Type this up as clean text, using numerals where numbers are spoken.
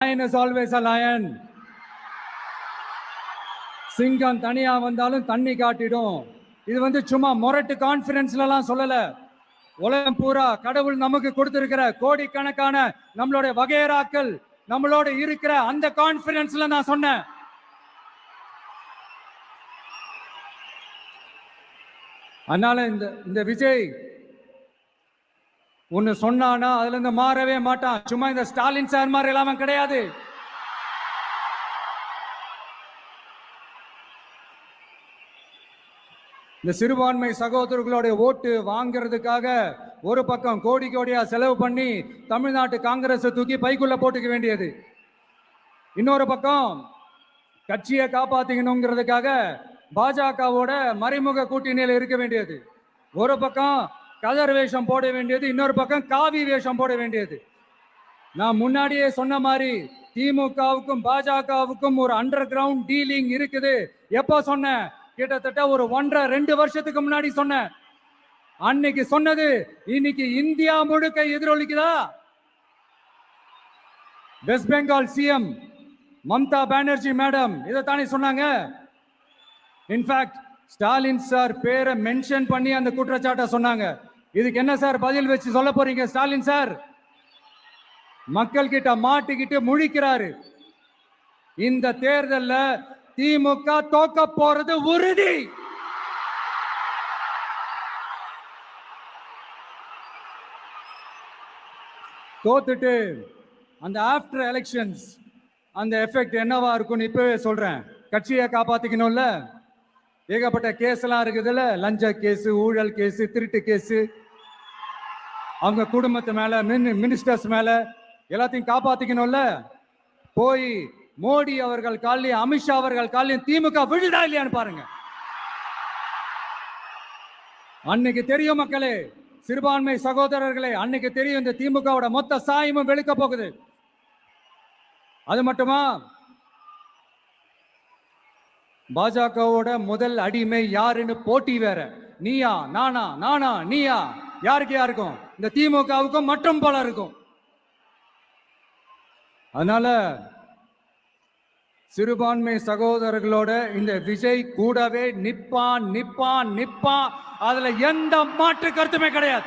Lion is always a lion. சிங்கம் தனியா வந்தாலும் தண்ணி காட்டிடும். இது சும்மா மொரட்டு கான்ஃபரன்ஸ்லாம் சொல்லல. உலகம் பூரா கடவுள் நமக்கு கொடுத்திருக்கிற கோடிக்கணக்கான நம்மளுடைய வகையராக்கள் நம்மளோட இருக்கிற அந்த கான்ஃபரன்ஸ்ல நான் சொன்னேன். அதனால இந்த விஜய் ஒன்னு சொன்னானா அதுல இருந்து மாறவே மாட்டான். சும்மா இந்த ஸ்டாலின் சார் மாதிரி இல்லாம கிடையாது. இந்த சிறுபான்மை சகோதரர்களுடைய ஓட்டு வாங்கிறதுக்காக ஒரு பக்கம் கோடி கோடியா செலவு பண்ணி தமிழ்நாட்டு காங்கிரஸ் தூக்கி பைக்குள்ள போட்டுக்க வேண்டியது, இன்னொரு பக்கம் கட்சியை காப்பாத்திக்கணுங்கிறதுக்காக பாஜகவோட மறைமுக கூட்டணியில் இருக்க வேண்டியது, ஒரு பக்கம் கதர் வேஷம் போட வேண்டியது, இன்னொரு பக்கம் காவி வேஷம் போட வேண்டியது. நான் முன்னாடியே சொன்ன மாதிரி திமுகவுக்கும் பாஜகவுக்கும் ஒரு அண்டர் கிரவுண்ட் டீலிங் இருக்குது. எப்போ சொன்னேன்? கிட்டத்தட்ட ஒரு 1.5-2 வருஷத்துக்கு முன்னாடி சொன்னேன். அன்னைக்கு சொன்னது இன்னைக்கு இந்தியா முழுக்க எதிரொலிக்குதா? West Bengal CM Mamata Banerjee madam இதைத்தானே சொன்னாங்க. இன்ஃபேக்ட் ஸ்டாலின் சார் பேரை மென்ஷன் பண்ணி அந்த குற்றச்சாட்டை சொன்னாங்க. இதுக்கு என்ன சார் பதில் வச்சு சொல்ல போறீங்க? ஸ்டாலின் சார் மக்கள் கிட்ட மாட்டிக்கிட்டு முழிக்கிறாரு. இந்த தேர்தலில் திமுக தோக்க போறது உறுதி. தோத்துட்டு அந்த ஆஃப்டர் எலெக்ஷன்ஸ் அந்த எஃபெக்ட் என்னவா இருக்கும்னு இப்பவே சொல்றேன். கட்சியை காப்பாத்திக்கணும்ல, ஏகப்பட்ட கேஸ் எல்லாம் இருக்குதுல்ல, லஞ்ச கேஸ், ஊழல் கேஸ், திருட்டு கேஸ், அவங்க குடும்பத்து மேல, மினிஸ்டர்ஸ் மேல எல்லாத்தையும் காப்பாத்திக்கணும்ல. போய் மோடி அவர்கள் காலையும் அமித்ஷா அவர்கள் காலையும் திமுக விழுதா இல்லையான்னு பாருங்க. அன்னைக்கு தெரியும் மக்களே, சிறுபான்மை சகோதரர்களே, அன்னைக்கு தெரியும் இந்த திமுகவோட மொத்த சாயமும் வெளுக்க போகுது. அது மட்டுமா, பாஜகவோட முதல் அடிமை யாருன்னு போட்டி வேற. நீயா நானா, நானா நீயா, யாருக்கு யாருக்கும், இந்த திமுகவுக்கும் மற்றும் போல இருக்கும். அதனால சிறுபான்மை சகோதரர்களோட இந்த விஜய் கூடவே நிப்பான் நிப்பான் நிப்பான். அதுல எந்த மாற்று கருத்துமே கிடையாது.